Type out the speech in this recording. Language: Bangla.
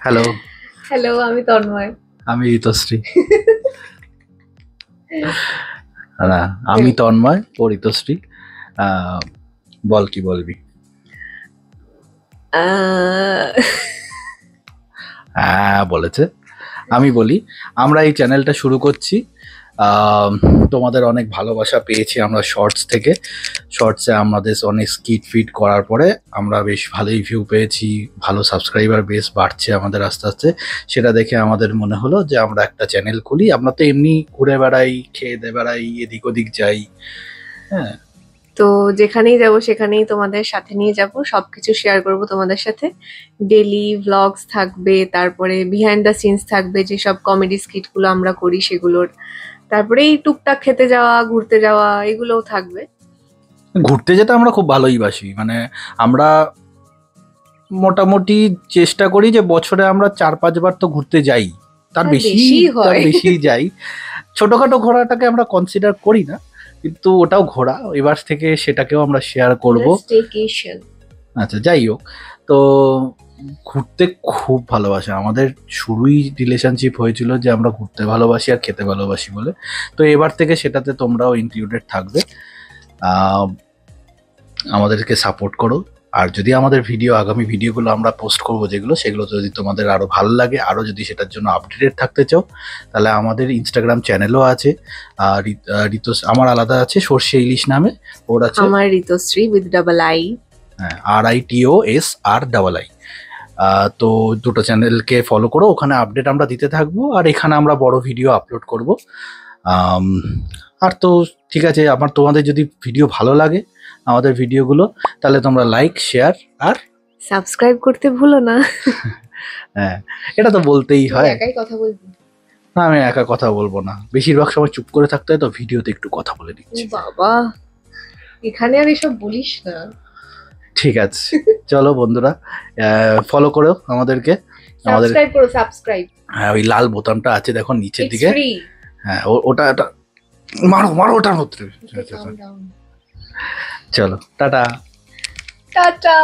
হ্যালো, হ্যালো, আমি তন্ময়। আমি ঋতুশ্রী। না, আমি তন্ময়, ও ঋতুশ্রী। বল কি বলবি? হ্যাঁ বলেছে। আমি বলি, আমরা এই চ্যানেলটা শুরু করছি। তোমাদের অনেক ভালোবাসা পেয়েছি আমরা শর্টস থেকে। শর্টসে আমাদের অনেক স্কিট ফিট করার পরে আমরা বেশ ভালোই ভিউ পেয়েছি, ভালো সাবস্ক্রাইবার বেস বাড়ছে আমাদের আস্তে আস্তে। সেটা দেখে আমাদের মনে হলো যে আমরা একটা চ্যানেল খুলি। আমরা তো এমনি ঘুরে বেড়াই, খেয়ে দে বেড়াই, এদিক ওদিক যাই। হ্যাঁ, তো যেখানেই যাব সেখানেই তোমাদের সাথে নিয়ে যাব, সবকিছু শেয়ার করব তোমাদের সাথে। ডেলি ভ্লগস থাকবে, তারপরে বিহাইন্ড দ্য সিনস থাকবে, যেসব কমেডি স্কিট গুলো আমরা করি সেগুলোর। তারপরে এই টুকটাক খেতে যাওয়া, ঘুরতে যাওয়া, এগুলোও থাকবে। ঘুরতে যেতে আমরা খুব ভালোই বাসি। মানে আমরা মোটামুটি চেষ্টা করি যে বছরে আমরা 4-5 বার তো ঘুরতে যাই, তার বেশি যাই। ছোটখাটো ঘোরাটাকে আমরা কনসিডার করি না, কিন্তু ওটাও ঘোরা। এবার থেকে সেটাকেও আমরা শেয়ার করব। আচ্ছা, যাই হোক, তো ঘুরতে খুব ভালোবাসে আমাদের। শুরুই রিলেশনশিপ হয়েছিল যে আমরা ঘুরতে ভালোবাসি আর খেতে ভালোবাসি বলে। তো এবার থেকে সেটাতে তোমরাও ইনক্লুডেড থাকবে। আমাদেরকে সাপোর্ট করো। আর যদি আমাদের আগামী ভিডিওগুলো আমরা পোস্ট করবো যেগুলো, সেগুলো যদি তোমাদের আরো ভালো লাগে, আরো যদি সেটার জন্য আপডেটেড থাকতে চাও, তাহলে আমাদের ইনস্টাগ্রাম চ্যানেলও আছে। আর আমার আলাদা আছে সর্ষে ইলিশ নামে, ওর আছে আমার ঋতুশ্রী উইথ ডাবল আই। হ্যাঁ, RITOSRII। তো দুটো চ্যানেলকে ফলো করো, ওখানে আপডেট আমরা দিতে থাকবো। আর এখানে আমরা বড় ভিডিও আপলোড করব। আর তো ঠিক আছে, তোমাদের যদি ভিডিও ভালো লাগে আমাদের ভিডিওগুলো, তাহলে তোমরা লাইক, শেয়ার আর সাবস্ক্রাইব করতে ভুলো না। হ্যাঁ, এটা তো বলতেই হয়। একাই কথা বলবি? না, আমি একা কথা বলবো না, বেশিরভাগ সময় চুপ করে থাকতে হয়, তো ভিডিওতে একটু কথা বলে দিচ্ছি। বাবা, এখানে আর এসব বলিস না। ঠিক আছে, চলো বন্ধুরা, ফলো করো আমাদেরকে। সাবস্ক্রাইব করো, সাবস্ক্রাইব। হ্যাঁ, ওই লাল বোতামটা আছে দেখো নিচের দিকে। হ্যাঁ, ওটা মারো ওটার মধ্যে। চলো, টাটা। টাটা।